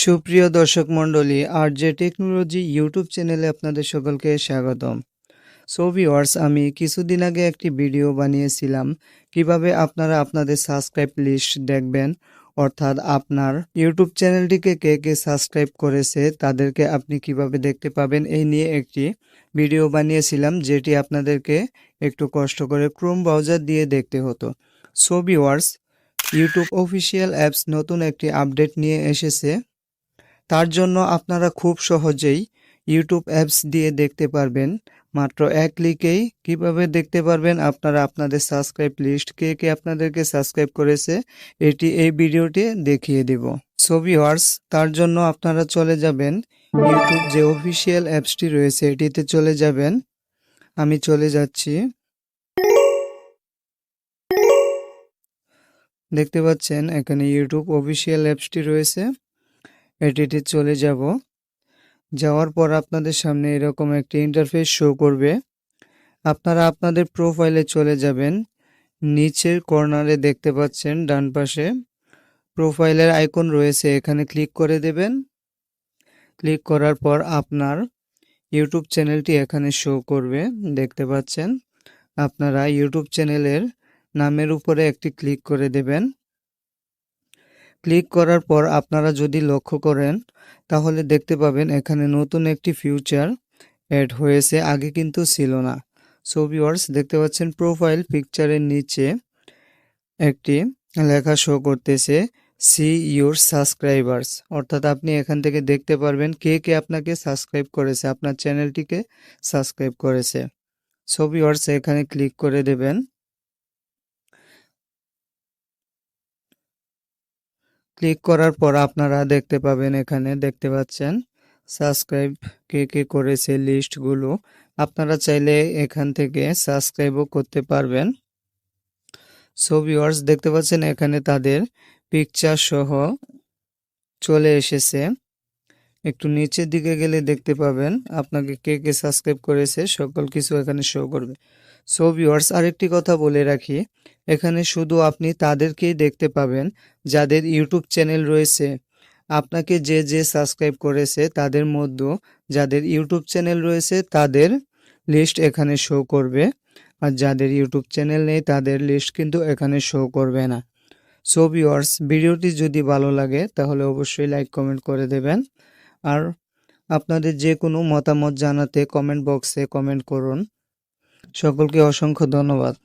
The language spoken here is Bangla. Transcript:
সুপ্রিয় দর্শক মণ্ডলী, আরজে টেকনোলজি ইউটিউব চ্যানেলে আপনাদের সকলকে স্বাগতম। সো ভিউয়ার্স, আমি কিছুদিন আগে একটি ভিডিও বানিয়েছিলাম কিভাবে আপনারা আপনাদের সাবস্ক্রাইব লিস্ট দেখবেন, অর্থাৎ আপনার ইউটিউব চ্যানেলটিকে কে কে সাবস্ক্রাইব করেছে তাদেরকে আপনি কিভাবে দেখতে পাবেন এই নিয়ে একটি ভিডিও বানিয়েছিলাম, যেটি আপনাদেরকে একটু কষ্ট করে ক্রোম ব্রাউজার দিয়ে দেখতে হতো। So viewers, YouTube official apps নতুন একটি আপডেট নিয়ে এসেছে। তার জন্য আপনারা খুব সহজেই ইউটিউব অ্যাপস দিয়ে দেখতে পারবেন। মাত্র এক ক্লিকেই কিভাবে দেখতে পারবেন আপনারা আপনাদের সাবস্ক্রাইব লিস্ট, কে কে আপনাদেরকে সাবস্ক্রাইব করেছে এটি এই ভিডিওতে দেখিয়ে দেব। সো ভিউয়ার্স, তার জন্য আপনারা চলে যাবেন ইউটিউব যে অফিসিয়াল অ্যাপসটি রয়েছে এটিতে চলে যাবেন। আমি চলে যাচ্ছি। দেখতে পাচ্ছেন এখানে ইউটিউব অফিসিয়াল অ্যাপসটি রয়েছে, এটিতে চলে যাব। যাওয়ার পর আপনাদের সামনে এরকম একটি ইন্টারফেস শো করবে। আপনারা আপনাদের প্রোফাইলে চলে যাবেন। নিচের কর্নারে দেখতে পাচ্ছেন ডান পাশে প্রোফাইলের আইকন রয়েছে, এখানে ক্লিক করে দেবেন। ক্লিক করার পর আপনার ইউটিউব চ্যানেলটি এখানে শো করবে। দেখতে পাচ্ছেন আপনারা ইউটিউব চ্যানেলের নামের উপরে একটি ক্লিক করে দেবেন। ক্লিক করার পর আপনারা যদি লক্ষ্য করেন তাহলে দেখতে পাবেন এখানে নতুন একটি ফিচার অ্যাড হয়েছে, আগে কিন্তু ছিল না। সো ভিউয়ার্স, দেখতে পাচ্ছেন প্রোফাইল পিকচারের নিচে একটি লেখা শো করতেছে সি ইউর সাবস্ক্রাইবার্স, অর্থাৎ আপনি এখান থেকে দেখতে পারবেন কে কে আপনাকে সাবস্ক্রাইব করেছে, আপনার চ্যানেলটিকে সাবস্ক্রাইব করেছে। সো ভিউয়ার্স, এখানে ক্লিক করে দেবেন। ক্লিক করার পর আপনারা দেখতে পাবেন এখানে দেখতে পাচ্ছেন সাবস্ক্রাইব কে কে করেছে লিস্টগুলো। আপনারা চাইলে এখান থেকে সাবস্ক্রাইবও করতে পারবেন। সো ভিউয়ার্স, দেখতে পাচ্ছেন এখানে তাদের পিকচার সহ চলে এসেছে। একটু নিচের দিকে গেলে দেখতে পাবেন আপনাকে কে কে সাবস্ক্রাইব করেছে সকল কিছু এখানে শো করবে। সো ভিউয়ার্স, আরেকটি কথা বলে রাখি, এখানে শুধু আপনি তাদেরকেই দেখতে পাবেন যাদের ইউটিউব চ্যানেল রয়েছে। আপনাকে যে যে সাবস্ক্রাইব করেছে তাদের মধ্যে যাদের ইউটিউব চ্যানেল রয়েছে তাদের লিস্ট এখানে শো করবে, আর যাদের ইউটিউব চ্যানেল নেই তাদের লিস্ট কিন্তু এখানে শো করবে না। সো ভিউয়ার্স, ভিডিওটি যদি ভালো লাগে তাহলে অবশ্যই লাইক কমেন্ট করে দেবেন, আর আপনাদের যে কোনো মতামত জানাতে কমেন্ট বক্সে কমেন্ট করুন। সকলকে অসংখ্য ধন্যবাদ।